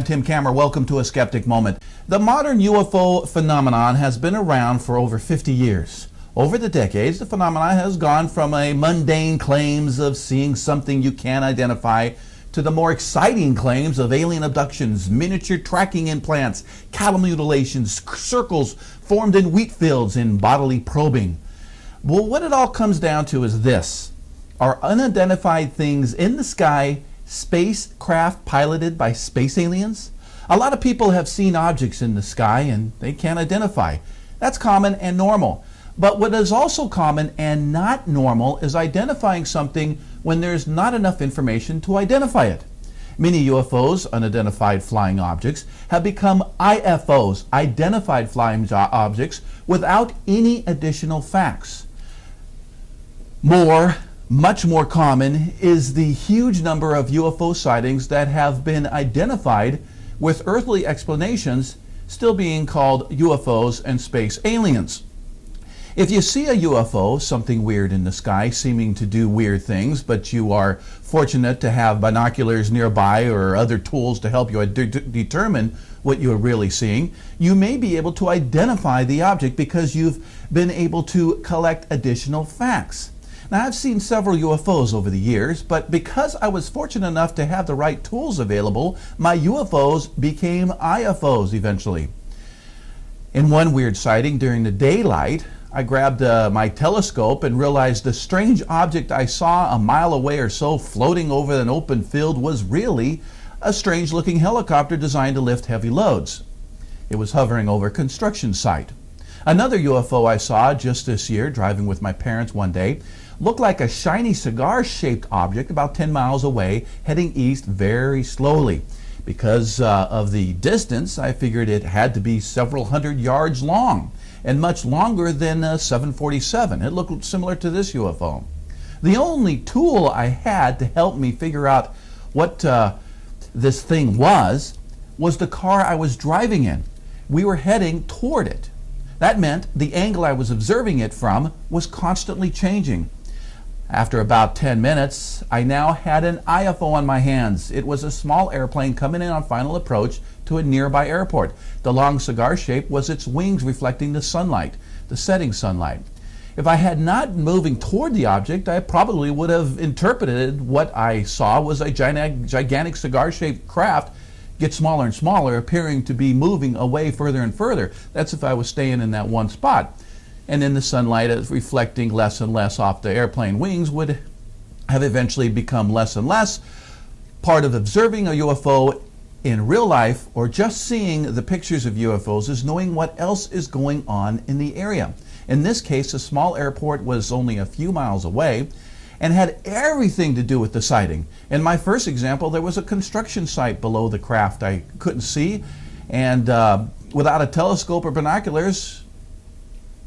Tim Cameron. Welcome to A Skeptic Moment. The modern UFO phenomenon has been around for over 50 years. Over the decades, the phenomenon has gone from a mundane claims of seeing something you can't identify to the more exciting claims of alien abductions, miniature tracking implants, cattle mutilations, circles formed in wheat fields, and bodily probing. Well, what it all comes down to is this. Are unidentified things in the sky spacecraft piloted by space aliens? A lot of people have seen objects in the sky and they can't identify. That's common and normal. But what is also common and not normal is identifying something when there's not enough information to identify it. Many UFOs, unidentified flying objects, have become IFOs, identified flying objects, without any additional facts. Much more common is the huge number of UFO sightings that have been identified with earthly explanations still being called UFOs and space aliens. If you see a UFO, something weird in the sky seeming to do weird things, but you are fortunate to have binoculars nearby or other tools to help you determine what you are really seeing, you may be able to identify the object because you've been able to collect additional facts. Now, I've seen several UFOs over the years, but because I was fortunate enough to have the right tools available, my UFOs became IFOs eventually. In one weird sighting during the daylight, I grabbed my telescope and realized the strange object I saw a mile away or so floating over an open field was really a strange-looking helicopter designed to lift heavy loads. It was hovering over a construction site. Another UFO I saw just this year, driving with my parents one day, looked like a shiny cigar-shaped object about 10 miles away, heading east very slowly. Because of the distance, I figured it had to be several hundred yards long and much longer than a 747. It looked similar to this UFO. The only tool I had to help me figure out what this thing was the car I was driving in. We were heading toward it. That meant the angle I was observing it from was constantly changing. After about 10 minutes, I now had an IFO on my hands. It was a small airplane coming in on final approach to a nearby airport. The long cigar shape was its wings reflecting the sunlight, the setting sunlight. If I had not moving toward the object, I probably would have interpreted what I saw was a gigantic cigar-shaped craft get smaller and smaller, appearing to be moving away further and further. That's if I was staying in that one spot. And then the sunlight reflecting less and less off the airplane wings would have eventually become less and less. Part of observing a UFO in real life or just seeing the pictures of UFOs is knowing what else is going on in the area. In this case, a small airport was only a few miles away and had everything to do with the sighting. In my first example, there was a construction site below the craft I couldn't see, and without a telescope or binoculars,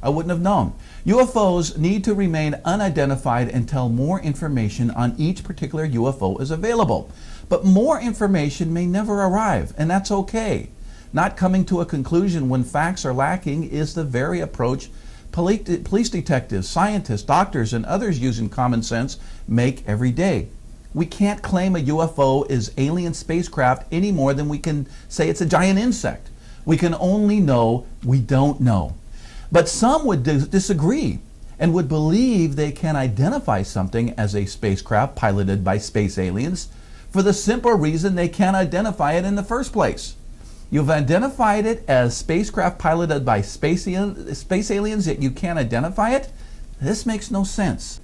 I wouldn't have known. UFOs need to remain unidentified until more information on each particular UFO is available. But more information may never arrive, and that's okay. Not coming to a conclusion when facts are lacking is the very approach police detectives, scientists, doctors, and others using common sense make every day. We can't claim a UFO is alien spacecraft any more than we can say it's a giant insect. We can only know we don't know. But some would disagree and would believe they can identify something as a spacecraft piloted by space aliens for the simple reason they can't identify it in the first place. You've identified it as spacecraft piloted by space aliens, yet you can't identify it? This makes no sense.